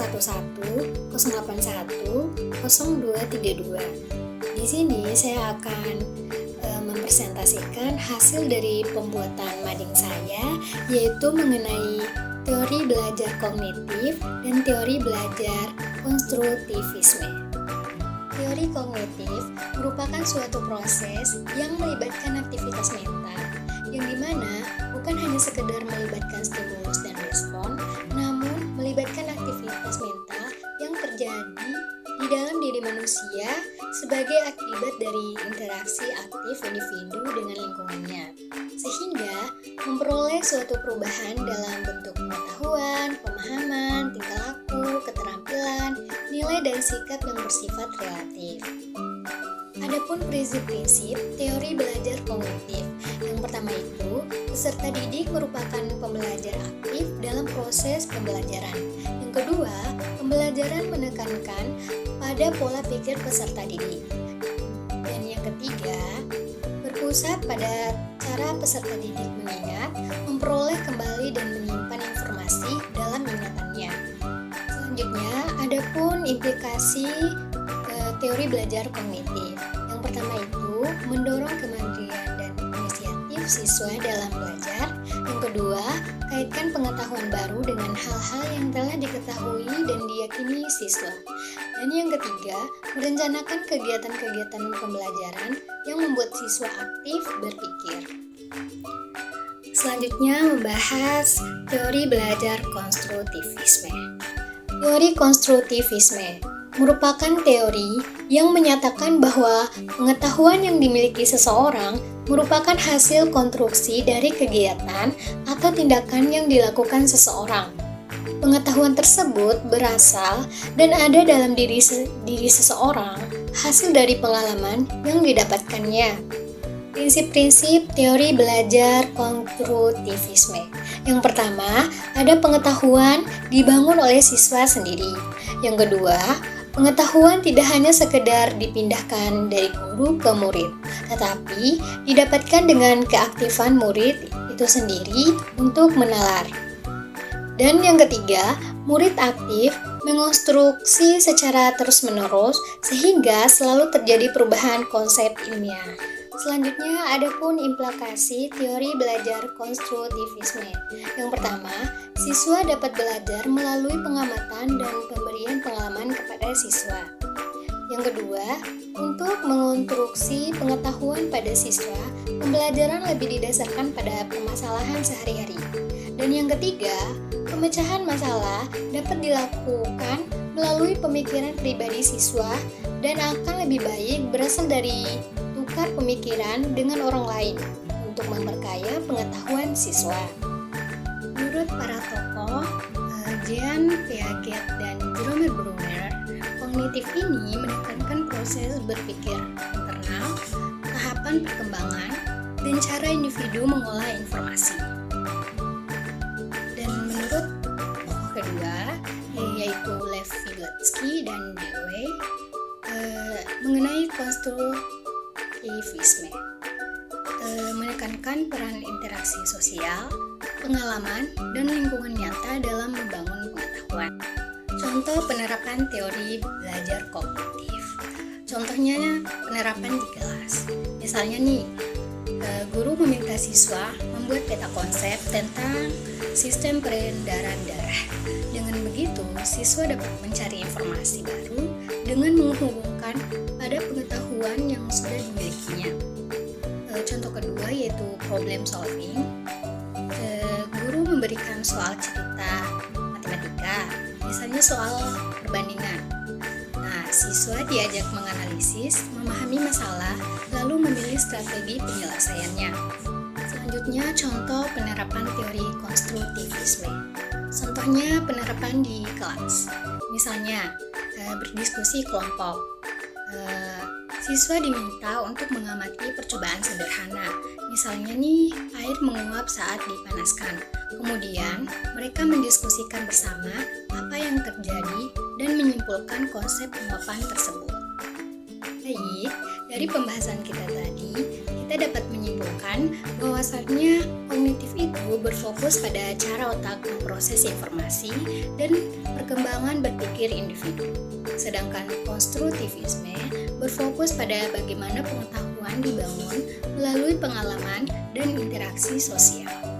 011 Di sini saya akan mempresentasikan hasil dari pembuatan mading saya, yaitu mengenai teori belajar kognitif dan teori belajar konstruktivisme. Teori kognitif merupakan suatu proses yang melibatkan aktivitas mental, yang dimana bukan hanya sekedar melibatkan stimulus dan respon, namun melibatkan aktivitas mental yang terjadi di dalam diri manusia sebagai akibat dari interaksi aktif individu dengan lingkungannya, sehingga memperoleh suatu perubahan dalam bentuk pengetahuan, pemahaman, tingkah laku, keterampilan, nilai dan sikap yang bersifat relatif. Adapun prinsip-prinsip teori belajar kognitif, yang pertama itu, peserta didik merupakan pembelajar aktif dalam proses pembelajaran. Yang kedua, pembelajaran menekankan pada pola pikir peserta didik. Dan yang ketiga, berpusat pada cara peserta didik mengingat, memperoleh kembali dan menyimpan informasi dalam ingatannya. Selanjutnya, adapun implikasi teori belajar kognitif. Yang pertama itu, mendorong kemandirian dan inisiatif siswa dalam belajar. Yang kedua, kaitkan pengetahuan baru dengan hal-hal yang telah diketahui dan diyakini siswa. Dan yang ketiga, merencanakan kegiatan-kegiatan pembelajaran yang membuat siswa aktif berpikir. Selanjutnya membahas teori belajar konstruktivisme. Teori konstruktivisme merupakan teori yang menyatakan bahwa pengetahuan yang dimiliki seseorang merupakan hasil konstruksi dari kegiatan atau tindakan yang dilakukan seseorang. Pengetahuan tersebut berasal dan ada dalam diri seseorang hasil dari pengalaman yang didapatkannya. Prinsip-prinsip teori belajar konstruktivisme. Yang pertama, ada pengetahuan dibangun oleh siswa sendiri. Yang kedua, pengetahuan tidak hanya sekedar dipindahkan dari guru ke murid, tetapi didapatkan dengan keaktifan murid itu sendiri untuk menalar. Dan yang ketiga, murid aktif mengonstruksi secara terus-menerus sehingga selalu terjadi perubahan konsep ilmiah. Selanjutnya, adapun implikasi teori belajar konstruktivisme. Yang pertama, siswa dapat belajar melalui pengamatan dan pemberian pengalaman kepada siswa. Yang kedua, untuk mengonstruksi pengetahuan pada siswa, pembelajaran lebih didasarkan pada permasalahan sehari-hari. Dan yang ketiga, pemecahan masalah dapat dilakukan melalui pemikiran pribadi siswa dan akan lebih baik berasal dari tukar pemikiran dengan orang lain untuk memperkaya pengetahuan siswa. Menurut para tokoh, Jean Piaget dan Jerome Bruner, kognitif ini menekankan proses berpikir internal, tahapan perkembangan, dan cara individu mengolah informasi. Dan menurut tokoh kedua, yaitu Lev Vygotsky dan Dewey, mengenai konstruktivisme, menekankan peran interaksi sosial, pengalaman, dan lingkungan nyata dalam membangun pengetahuan. Contoh penerapan teori belajar kognitif. Contohnya penerapan di kelas. Misalnya nih, guru meminta siswa membuat peta konsep tentang sistem peredaran darah. Dengan begitu, siswa dapat mencari informasi baru dengan menghubungkan pada pengetahuan yang sudah dimilikinya. Contoh kedua yaitu problem solving. Guru memberikan soal cerita matematika, misalnya soal perbandingan. Nah, siswa diajak menganalisis, memahami masalah, lalu memilih strategi penyelesaiannya. Selanjutnya, contoh penerapan teori konstruktivisme. Contohnya penerapan di kelas. Misalnya, berdiskusi kelompok. Siswa diminta untuk mengamati percobaan sederhana. Misalnya nih, air menguap saat dipanaskan. Kemudian, mereka mendiskusikan bersama apa yang terjadi dan menyimpulkan konsep penguapan tersebut. Baik, dari pembahasan kita tadi, kita dapat menyimpulkan bahwasannya kognitif itu berfokus pada cara otak memproses informasi dan perkembangan berpikir individu. Sedangkan konstruktivisme berfokus pada bagaimana pengetahuan dibangun melalui pengalaman dan interaksi sosial.